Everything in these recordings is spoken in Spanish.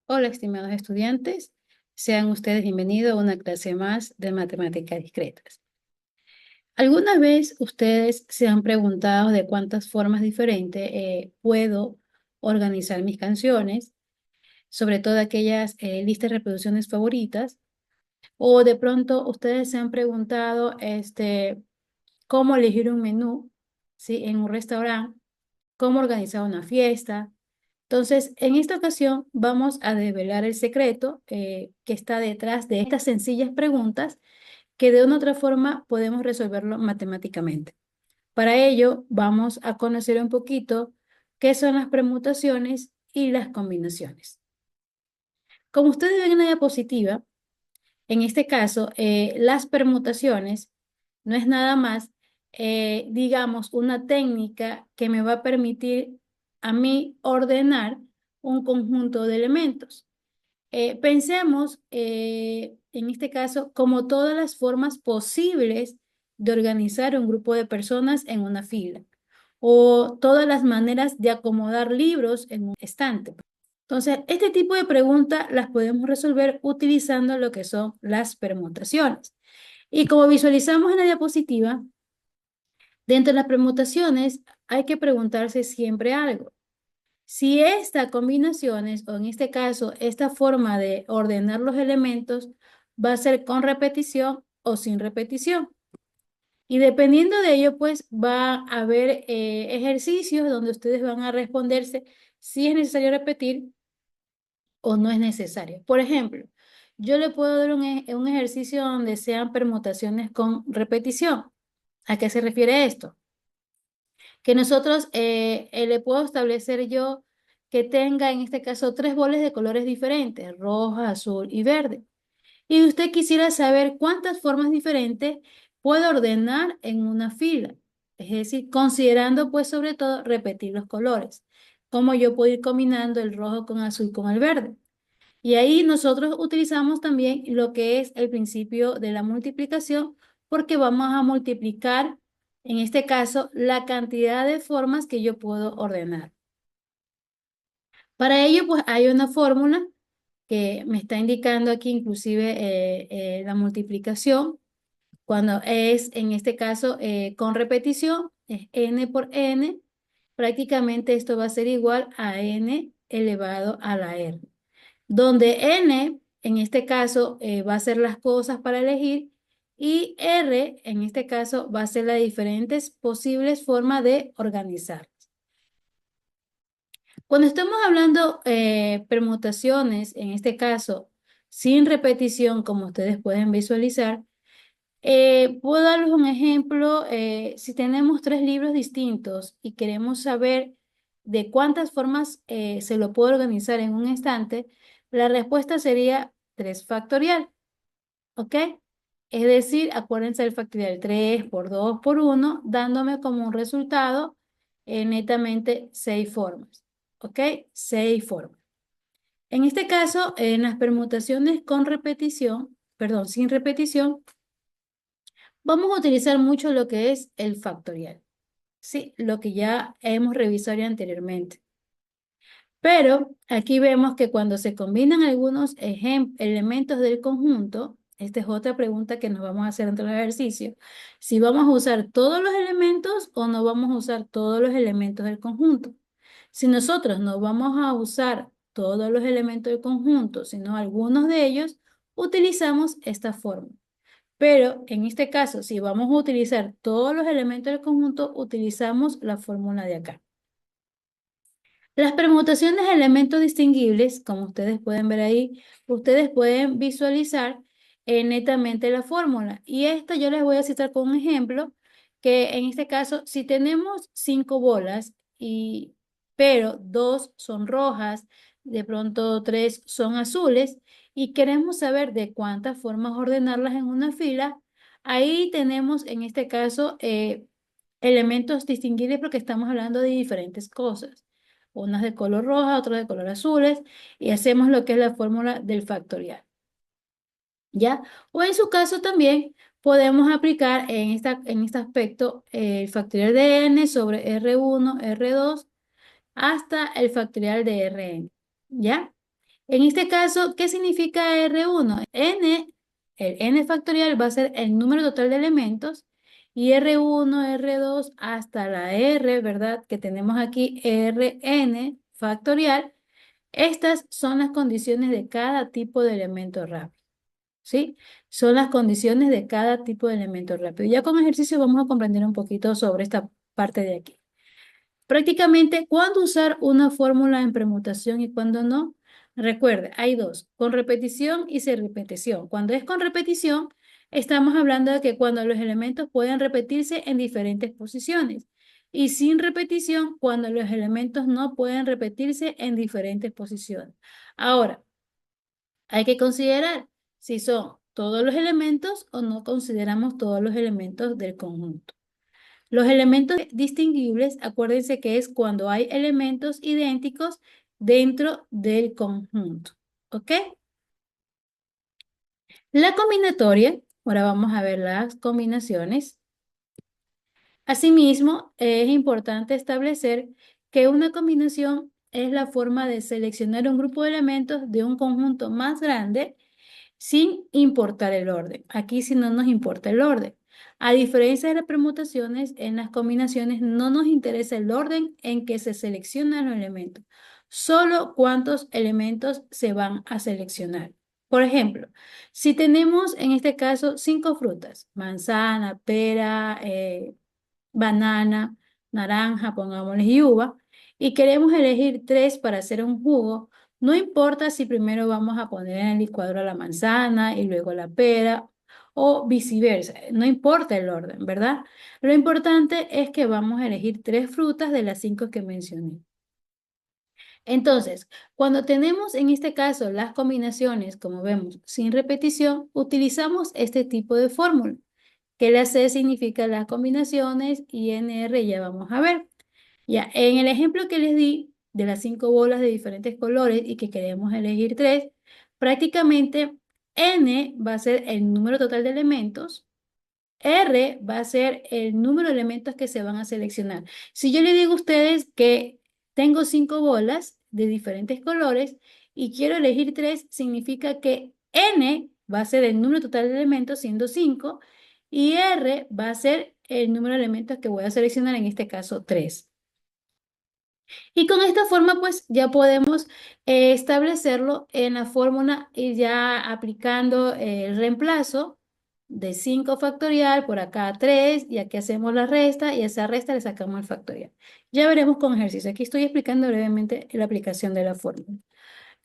Hola, estimados estudiantes. Sean ustedes bienvenidos a una clase más de matemáticas discretas. ¿Alguna vez ustedes se han preguntado de cuántas formas diferentes puedo organizar mis canciones, sobre todo aquellas listas de reproducciones favoritas? O de pronto ustedes se han preguntado cómo elegir un menú, ¿sí? En un restaurante, cómo organizar una fiesta. Entonces, en esta ocasión vamos a develar el secreto que está detrás de estas sencillas preguntas que de una u otra forma podemos resolverlo matemáticamente. Para ello, vamos a conocer un poquito qué son las permutaciones y las combinaciones. Como ustedes ven en la diapositiva, en este caso, las permutaciones no es nada más, digamos, una técnica que me va a permitir a mí ordenar un conjunto de elementos. Pensemos, en este caso, como todas las formas posibles de organizar un grupo de personas en una fila o todas las maneras de acomodar libros en un estante. Entonces, este tipo de preguntas las podemos resolver utilizando lo que son las permutaciones. Y como visualizamos en la diapositiva, dentro de las permutaciones hay que preguntarse siempre algo. Si esta combinaciones, o en este caso, esta forma de ordenar los elementos, va a ser con repetición o sin repetición. Y dependiendo de ello, pues va a haber ejercicios donde ustedes van a responderse si es necesario repetir o no es necesario. Por ejemplo, yo le puedo dar un ejercicio donde sean permutaciones con repetición. ¿A qué se refiere esto? Que nosotros le puedo establecer yo que tenga en este caso tres boles de colores diferentes, roja, azul y verde. Y usted quisiera saber cuántas formas diferentes puedo ordenar en una fila. Es decir, considerando pues sobre todo repetir los colores. Cómo yo puedo ir combinando el rojo con azul con el verde. Y ahí nosotros utilizamos también lo que es el principio de la multiplicación, porque vamos a multiplicar, en este caso, la cantidad de formas que yo puedo ordenar. Para ello, pues hay una fórmula que me está indicando aquí inclusive la multiplicación, cuando es, en este caso, con repetición, es n por n, prácticamente esto va a ser igual a n elevado a la r, donde n, en este caso, va a ser las cosas para elegir y r, en este caso, va a ser las diferentes posibles formas de organizar. Cuando estamos hablando permutaciones, en este caso, sin repetición, como ustedes pueden visualizar, puedo darles un ejemplo. Si tenemos tres libros distintos y queremos saber de cuántas formas se lo puedo organizar en un estante, la respuesta sería 3 factorial, ¿ok? Es decir, acuérdense del factorial 3 por 2 por 1, dándome como un resultado netamente 6 formas, ¿ok? 6 formas. En este caso, en las permutaciones con repetición, perdón, sin repetición, vamos a utilizar mucho lo que es el factorial, ¿sí? Lo que ya hemos revisado ya anteriormente. Pero aquí vemos que cuando se combinan algunos elementos del conjunto, esta es otra pregunta que nos vamos a hacer dentro del ejercicio, si vamos a usar todos los elementos o no vamos a usar todos los elementos del conjunto. Si nosotros no vamos a usar todos los elementos del conjunto, sino algunos de ellos, utilizamos esta forma. Pero en este caso, si vamos a utilizar todos los elementos del conjunto, utilizamos la fórmula de acá. Las permutaciones de elementos distinguibles, como ustedes pueden ver ahí, ustedes pueden visualizar netamente la fórmula. Y esta yo les voy a citar con un ejemplo, que en este caso, si tenemos 5 bolas, pero 2 son rojas, de pronto 3 son azules, y queremos saber de cuántas formas ordenarlas en una fila, ahí tenemos en este caso elementos distinguibles porque estamos hablando de diferentes cosas, unas de color roja, otras de color azules, y hacemos lo que es la fórmula del factorial, ¿ya? O en su caso también podemos aplicar en este aspecto el factorial de n sobre R1, R2, hasta el factorial de Rn, ¿ya? En este caso, ¿qué significa R1? El n factorial va a ser el número total de elementos y R1, R2 hasta la R, ¿verdad? Que tenemos aquí Rn factorial. Estas son las condiciones de cada tipo de elemento rápido, ¿sí? Son las condiciones de cada tipo de elemento rápido. Ya con ejercicio vamos a comprender un poquito sobre esta parte de aquí. Prácticamente, ¿cuándo usar una fórmula en permutación y cuándo no? Recuerde, hay dos, con repetición y sin repetición. Cuando es con repetición, estamos hablando de que cuando los elementos pueden repetirse en diferentes posiciones. Y sin repetición, cuando los elementos no pueden repetirse en diferentes posiciones. Ahora, hay que considerar si son todos los elementos o no consideramos todos los elementos del conjunto. Los elementos distinguibles, acuérdense que es cuando hay elementos idénticos dentro del conjunto. ¿Ok? La combinatoria, ahora vamos a ver las combinaciones. Asimismo, es importante establecer que una combinación es la forma de seleccionar un grupo de elementos de un conjunto más grande sin importar el orden. Aquí sí no nos importa el orden. A diferencia de las permutaciones, en las combinaciones no nos interesa el orden en que se seleccionan los elementos, solo cuántos elementos se van a seleccionar. Por ejemplo, si tenemos en este caso 5 frutas, manzana, pera, banana, naranja, pongámosle y uva, y queremos elegir 3 para hacer un jugo, no importa si primero vamos a poner en el licuador la manzana y luego la pera o viceversa, no importa el orden, ¿verdad? Lo importante es que vamos a elegir 3 frutas de las 5 que mencioné. Entonces, cuando tenemos en este caso las combinaciones, como vemos, sin repetición, utilizamos este tipo de fórmula, que la C significa las combinaciones y NR ya vamos a ver. Ya, en el ejemplo que les di de las 5 bolas de diferentes colores y que queremos elegir 3, prácticamente N va a ser el número total de elementos, R va a ser el número de elementos que se van a seleccionar. Si yo le digo a ustedes que tengo 5 bolas de diferentes colores y quiero elegir 3, significa que N va a ser el número total de elementos, siendo 5, y R va a ser el número de elementos que voy a seleccionar, en este caso 3. Y con esta forma, pues ya podemos establecerlo en la fórmula y ya aplicando el reemplazo de 5 factorial, por acá 3, y aquí hacemos la resta, y a esa resta le sacamos el factorial. Ya veremos con ejercicio. Aquí estoy explicando brevemente la aplicación de la fórmula.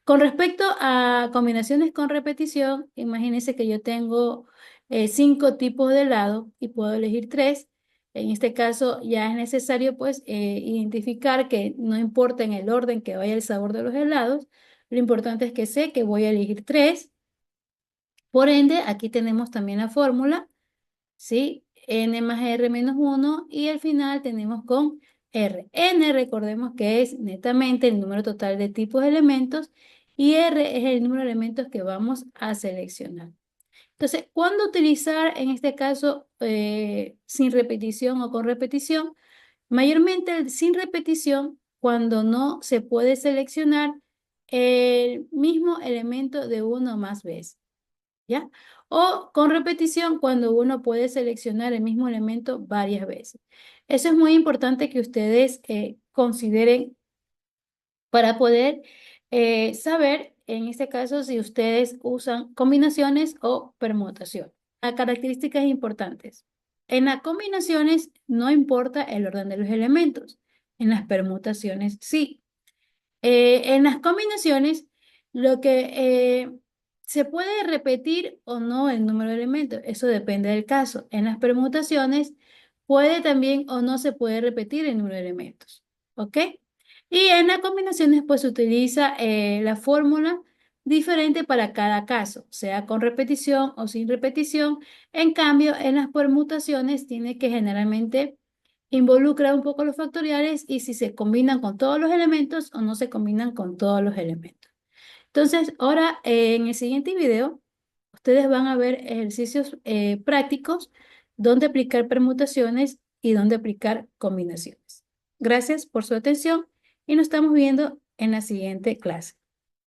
Con respecto a combinaciones con repetición, imagínense que yo tengo 5 tipos de helado y puedo elegir 3. En este caso ya es necesario pues identificar que no importa en el orden que vaya el sabor de los helados, lo importante es que sé que voy a elegir 3. Por ende, aquí tenemos también la fórmula, ¿sí? N más R menos 1 y al final tenemos con R. N, recordemos que es netamente el número total de tipos de elementos y R es el número de elementos que vamos a seleccionar. Entonces, ¿cuándo utilizar en este caso sin repetición o con repetición? Mayormente sin repetición cuando no se puede seleccionar el mismo elemento de uno más veces. ¿Ya? O con repetición cuando uno puede seleccionar el mismo elemento varias veces. Eso es muy importante que ustedes consideren para poder saber, en este caso, si ustedes usan combinaciones o permutación. Las características importantes. En las combinaciones no importa el orden de los elementos. En las permutaciones sí. En las combinaciones, lo que se puede repetir o no el número de elementos, eso depende del caso. En las permutaciones, puede también o no se puede repetir el número de elementos. ¿Ok? Y en las combinaciones, pues se utiliza la fórmula diferente para cada caso, sea con repetición o sin repetición. En cambio, en las permutaciones, tiene que generalmente involucra un poco los factoriales y si se combinan con todos los elementos o no se combinan con todos los elementos. Entonces, ahora en el siguiente video, ustedes van a ver ejercicios prácticos donde aplicar permutaciones y donde aplicar combinaciones. Gracias por su atención y nos estamos viendo en la siguiente clase.